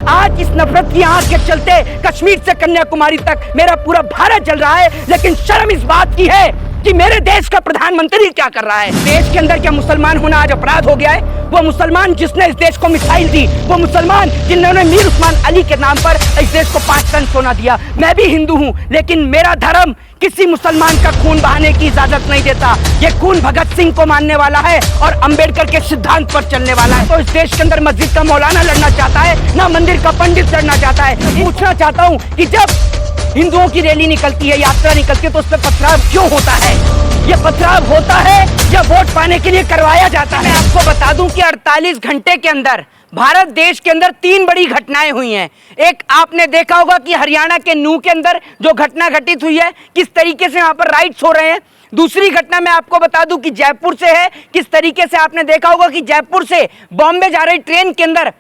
आज इस नफरत की आग के चलते कश्मीर से कन्याकुमारी तक मेरा पूरा भारत जल रहा है, लेकिन शर्म इस बात की है कि मेरे देश का प्रधानमंत्री क्या कर रहा है। देश के अंदर क्या मुसलमान होना आज अपराध हो गया है? वो मुसलमान जिसने इस देश को मिसाइल दी, वो मुसलमान जिन्होंने मीर उस्मान अली के नाम पर इस देश को 5 टन सोना दिया। मैं भी हिंदू हूँ, लेकिन मेरा धर्म किसी मुसलमान का खून बहाने की इजाजत नहीं देता। ये खून भगत सिंह को मानने वाला है और अंबेडकर के सिद्धांत पर चलने वाला है। तो इस देश के अंदर मस्जिद का मौलाना लड़ना चाहता है, ना मंदिर का पंडित लड़ना चाहता है। पूछना चाहता हूँ कि जब हिंदुओं की रैली निकलती है, यात्रा निकलती है, तो उस पर पथराव क्यों होता है? ये पथराव होता है या वोट पाने के लिए करवाया जाता है? मैं आपको बता दूं कि 48 घंटे के अंदर भारत देश के अंदर 3 बड़ी घटनाएं हुई हैं। एक आपने देखा होगा कि हरियाणा के नूह के अंदर जो घटना घटित हुई है, किस तरीके से वहां पर राइट्स हो रहे हैं। दूसरी घटना मैं आपको बता दूं कि जयपुर से है, किस तरीके से आपने देखा होगा कि जयपुर से बॉम्बे जा रही ट्रेन के अंदर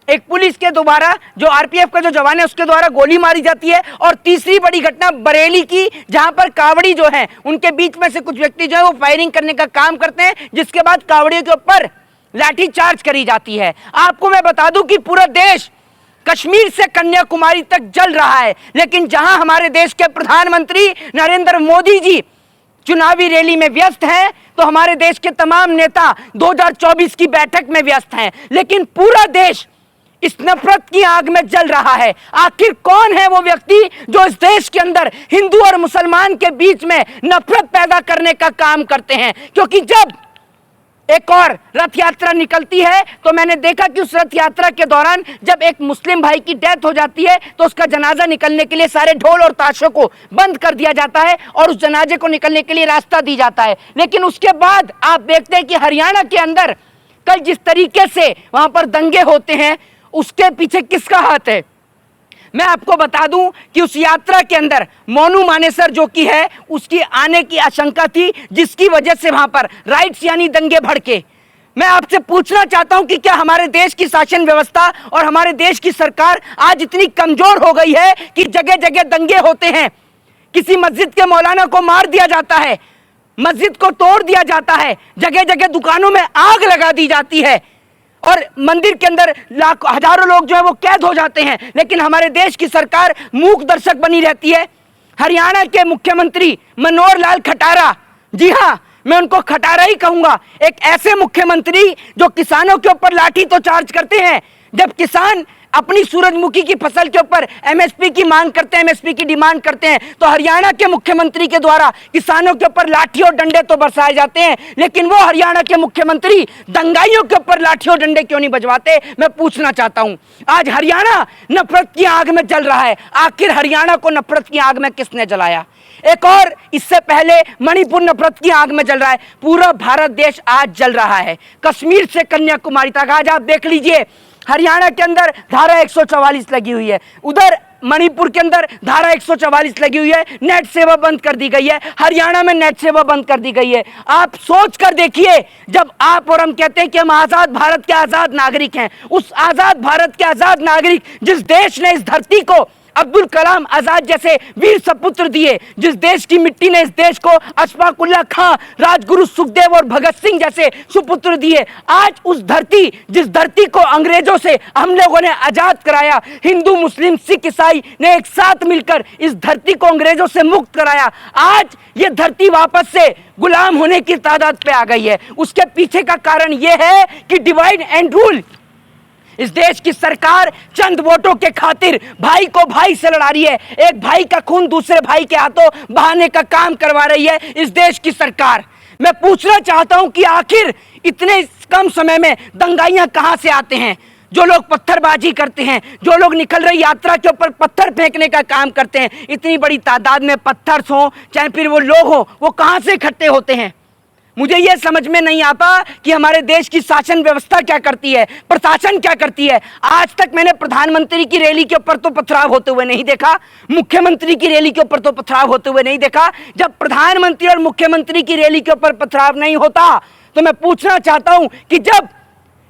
एक पुलिस के द्वारा, जो आरपीएफ का जो जवान है उसके द्वारा गोली मारी जाती है। और तीसरी बड़ी घटना बरेली की, जहां पर कावड़ी जो है उनके बीच में से कुछ व्यक्ति जो है वो फायरिंग करने का काम करते हैं, जिसके बाद कावड़ियों के ऊपर लाठी चार्ज करी जाती है। आपको मैं बता दूं कि पूरा देश कश्मीर से कन्याकुमारी तक जल रहा है, लेकिन जहां हमारे देश के प्रधानमंत्री नरेंद्र मोदी जी चुनावी रैली में व्यस्त हैं, तो हमारे देश के तमाम नेता 2024 की बैठक में व्यस्त हैं। लेकिन पूरा देश इस नफरत की आग में जल रहा है। आखिर कौन है वो व्यक्ति जो इस देश के अंदर हिंदू और मुसलमान के बीच में नफरत पैदा करने का काम करते हैं? क्योंकि जब एक और रथ यात्रा निकलती है, तो मैंने देखा कि उस रथ यात्रा के दौरान जब एक मुस्लिम भाई की डेथ हो जाती है, तो उसका जनाजा निकलने के लिए सारे ढोल और ताशों को बंद कर दिया जाता है और उस जनाजे को निकलने के लिए रास्ता दी जाता है। लेकिन उसके बाद आप देखते हैं कि हरियाणा के अंदर कल जिस तरीके से वहां पर दंगे होते हैं, उसके पीछे किसका हाथ है? मैं आपको बता दूं कि उस यात्रा के अंदर मोनू मानेसर जो कि है, उसकी आने की आशंका थी, जिसकी वजह से वहां पर राइट्स यानी दंगे भड़के। मैं आपसे पूछना चाहता हूं कि क्या हमारे देश की शासन व्यवस्था और हमारे देश की सरकार आज इतनी कमजोर हो गई है कि जगह जगह दंगे होते हैं? किसी मस्जिद के मौलाना को मार दिया जाता है, मस्जिद को तोड़ दिया जाता है, जगह जगह दुकानों में आग लगा दी जाती है और मंदिर के अंदर लाखों हजारों लोग जो है वो कैद हो जाते हैं। लेकिन हमारे देश की सरकार मूक दर्शक बनी रहती है। हरियाणा के मुख्यमंत्री मनोहर लाल खटारा, जी हाँ, मैं उनको खटारा ही कहूंगा, एक ऐसे मुख्यमंत्री जो किसानों के ऊपर लाठी तो चार्ज करते हैं। जब किसान अपनी सूरजमुखी की फसल के ऊपर एमएसपी की मांग करते हैं, एमएसपी की डिमांड करते हैं, तो हरियाणा के मुख्यमंत्री के द्वारा किसानों के ऊपर लाठी और डंडे तो बरसाए जाते हैं, लेकिन वो हरियाणा के मुख्यमंत्री दंगाइयों के ऊपर लाठी और डंडे क्यों नहीं बजवाते? मैं पूछना चाहता हूं। आज हरियाणा नफरत की आग में जल रहा है। आखिर हरियाणा को नफरत की आग में किसने जलाया? एक और इससे पहले मणिपुर नफरत की आग में जल रहा है। पूरा भारत देश आज जल रहा है, कश्मीर से कन्याकुमारी तक। आज आप देख लीजिए, हरियाणा के अंदर धारा 144 लगी हुई है, उधर मणिपुर के अंदर धारा 144 लगी हुई है, नेट सेवा बंद कर दी गई है, हरियाणा में नेट सेवा बंद कर दी गई है। आप सोच कर देखिए, जब आप और हम कहते हैं कि हम आजाद भारत के आजाद नागरिक हैं, उस आजाद भारत के आजाद नागरिक जिस देश ने इस धरती को अब्दुल कलाम आजाद जैसे वीर सपुत्र दिए, जिस देश की मिट्टी ने इस देश को अशफाक उल्लाह खां, राजगुरु सुखदेव और भगत सिंह जैसे सुपुत्र दिए, आज उस धरती, जिस धरती को अंग्रेजों से हम लोगों ने आजाद कराया, हिंदू मुस्लिम सिख ईसाई ने एक साथ मिलकर इस धरती को अंग्रेजों से मुक्त कराया, आज ये धरती वापस से गुलाम होने की तादाद पे आ गई है। उसके पीछे का कारण यह है कि डिवाइड एंड रूल। इस देश की सरकार चंद वोटों के खातिर भाई को भाई से लड़ा रही है, एक भाई का खून दूसरे भाई के हाथों बहाने का काम करवा रही है इस देश की सरकार। मैं पूछना चाहता हूं कि आखिर इतने कम समय में दंगाइयां कहां से आते हैं? जो लोग पत्थरबाजी करते हैं, जो लोग निकल रही यात्रा के ऊपर पत्थर फेंकने का काम करते हैं, इतनी बड़ी तादाद में पत्थर हो चाहे फिर वो लोग हो, वो कहां से इकट्ठे होते हैं? मुझे यह समझ में नहीं आता कि हमारे देश की शासन व्यवस्था क्या करती है, प्रशासन क्या करती है। आज तक मैंने प्रधानमंत्री की रैली के ऊपर तो पथराव होते हुए नहीं देखा, मुख्यमंत्री की रैली के ऊपर तो पथराव होते हुए नहीं देखा। जब प्रधानमंत्री और मुख्यमंत्री की रैली के ऊपर पथराव नहीं होता, तो मैं पूछना चाहता हूं कि जब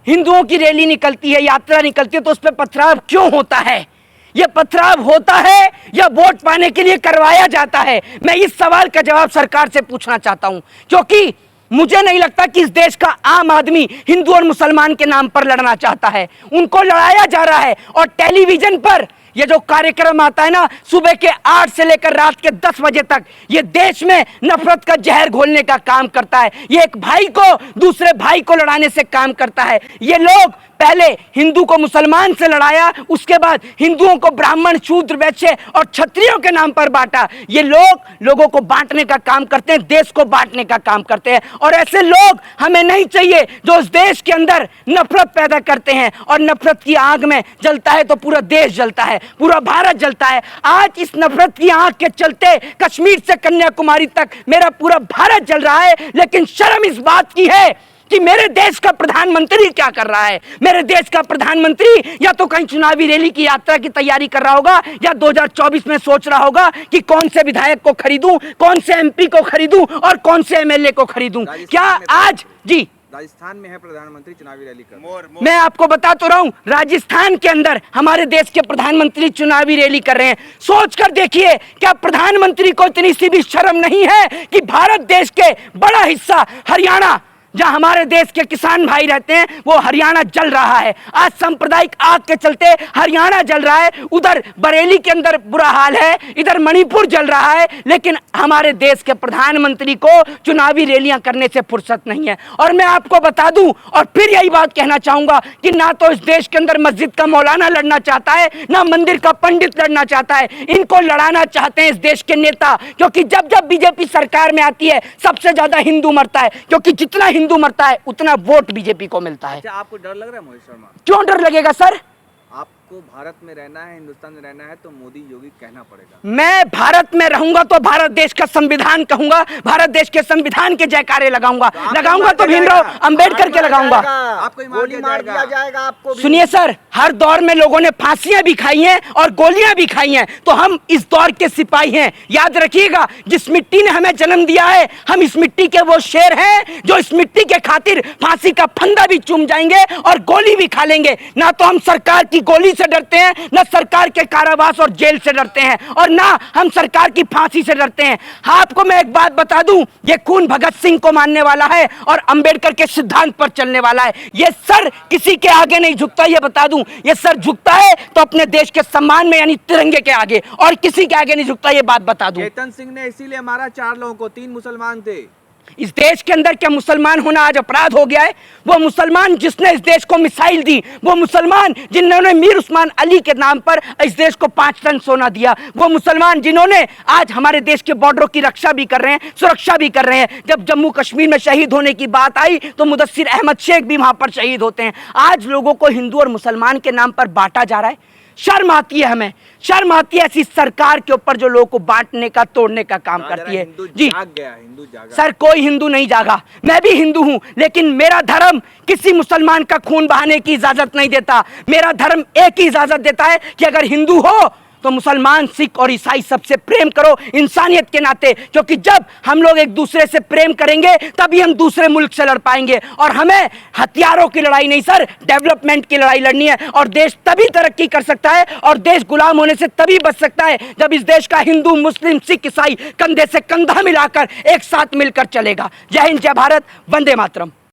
हिंदुओं की रैली निकलती है, यात्रा निकलती है, तो उस पर पथराव क्यों होता है? यह पथराव होता है या वोट पाने के लिए करवाया जाता है? मैं इस सवाल का जवाब सरकार से पूछना चाहता हूं, क्योंकि मुझे नहीं लगता कि इस देश का आम आदमी हिंदू और मुसलमान के नाम पर लड़ना चाहता है। उनको लड़ाया जा रहा है और टेलीविजन पर ये जो कार्यक्रम आता है ना, सुबह के 8 से लेकर रात के 10 बजे तक, ये देश में नफरत का जहर घोलने का काम करता है। ये एक भाई को दूसरे भाई को लड़ाने से काम करता है। ये लोग पहले हिंदू को मुसलमान से लड़ाया, उसके बाद हिंदुओं को ब्राह्मण, शूद्र, वैश्य और क्षत्रियों के नाम पर बांटा। ये लोग लोगों को बांटने का काम करते हैं, देश को बांटने का काम करते हैं। और ऐसे लोग हमें नहीं चाहिए जो इस देश के अंदर नफरत पैदा करते हैं। और नफरत की आग में जलता है तो पूरा देश जलता है, पूरा भारत जलता है। आज इस नफरत की आग के चलते कश्मीर से कन्याकुमारी तक मेरा पूरा भारत जल रहा है। लेकिन शर्म इस बात की है कि मेरे देश का प्रधानमंत्री क्या कर रहा है। मेरे देश का प्रधानमंत्री या तो कहीं चुनावी रैली की यात्रा की तैयारी कर रहा होगा, या 2024 में सोच रहा होगा कि कौन से विधायक को खरीदूं, कौन से एमपी को खरीदूं और कौन से एमएलए को खरीदूं। क्या आज जी राजस्थान में है प्रधानमंत्री चुनावी रैली कर मैं आपको बता तो रहा हूं, राजस्थान के अंदर हमारे देश के प्रधानमंत्री चुनावी रैली कर रहे हैं। सोच कर देखिए, क्या प्रधानमंत्री को इतनी सी भी शर्म नहीं है कि भारत देश के बड़ा हिस्सा हरियाणा, जहां हमारे देश के किसान भाई रहते हैं, वो हरियाणा जल रहा है। आज सांप्रदायिक आग के चलते हरियाणा जल रहा है। उधर बरेली के अंदर बुरा हाल है, इधर मणिपुर जल रहा है। लेकिन हमारे देश के प्रधानमंत्री को चुनावी रैलियां करने से फुर्सत नहीं है। और मैं आपको बता दूं और फिर यही बात कहना चाहूंगा कि ना तो इस देश के अंदर मस्जिद का मौलाना लड़ना चाहता है, ना मंदिर का पंडित लड़ना चाहता है। इनको लड़ाना चाहते हैं इस देश के नेता, क्योंकि जब जब बीजेपी सरकार में आती है सबसे ज्यादा हिंदू मरता है, क्योंकि जितना हिंदू मरता है उतना वोट बीजेपी को मिलता है। अच्छा, आपको डर लग रहा है मोहित शर्मा? क्यों डर लगेगा सर? आपको भारत में रहना है, हिंदुस्तान में रहना है, तो मोदी योगी कहना पड़ेगा। मैं भारत में रहूंगा तो भारत देश का संविधान कहूंगा, भारत देश के संविधान के जयकारे लगाऊंगा तो भीमराव अंबेडकर के लगाऊंगा। आपको गोली मार दिया जाएगा आपको। सुनिए सर, हर दौर में लोगों ने फांसियां भी खाई हैं और गोलियां भी खाई हैं, तो हम इस दौर के सिपाही हैं। याद रखिएगा, जिस मिट्टी ने हमें जन्म दिया है, हम इस मिट्टी के वो शेर हैं जो इस मिट्टी के खातिर फांसी का फंदा भी चूम जाएंगे और गोली भी खा लेंगे। ना तो हम सरकार की गोली से डरते हैं, ना सरकार के कारावास और जेल से डरते हैं, और ना हम सरकार की फांसी से डरते हैं। आपको मैं एक बात बता दूं, ये खून भगत सिंह को मानने वाला है और अंबेडकर के सिद्धांत पर चलने वाला है। ये सर किसी के आगे नहीं झुकता, ये बता दूं। ये सर झुकता है तो अपने देश के सम्मान में, यानी तिरंगे के आगे, और किसी के आगे नहीं झुकता, ये बात बता दूं। चेतन सिंह ने इसीलिए मारा 4 लोगों को, 3 मुसलमान थे। इस देश के अंदर क्या मुसलमान होना आज अपराध हो गया है? वो मुसलमान जिसने इस देश को मिसाइल दी, वो मुसलमान जिन्होंने मीर उस्मान अली के नाम पर इस देश को 5 टन सोना दिया, वो मुसलमान जिन्होंने आज हमारे देश के बॉर्डरों की रक्षा भी कर रहे हैं, सुरक्षा भी कर रहे हैं। जब जम्मू कश्मीर में शहीद होने की बात आई तो मुदस्सिर अहमद शेख भी वहां पर शहीद होते हैं। आज लोगों को हिंदू और मुसलमान के नाम पर बांटा जा रहा है। शर्म आती है, हमें शर्म आती है ऐसी सरकार के ऊपर जो लोगों को बांटने का, तोड़ने का काम करती है। जी हिंदू जागा। सर, कोई हिंदू नहीं जागा, मैं भी हिंदू हूं, लेकिन मेरा धर्म किसी मुसलमान का खून बहाने की इजाजत नहीं देता। मेरा धर्म एक ही इजाजत देता है कि अगर हिंदू हो तो मुसलमान, सिख और ईसाई सबसे प्रेम करो इंसानियत के नाते, क्योंकि जब हम लोग एक दूसरे से प्रेम करेंगे तभी हम दूसरे मुल्क से लड़ पाएंगे। और हमें हथियारों की लड़ाई नहीं सर, डेवलपमेंट की लड़ाई लड़नी है। और देश तभी तरक्की कर सकता है और देश गुलाम होने से तभी बच सकता है जब इस देश का हिंदू, मुस्लिम, सिख, ईसाई कंधे से कंधा मिलाकर एक साथ मिलकर चलेगा। जय हिंद, जय भारत, वंदे मातरम।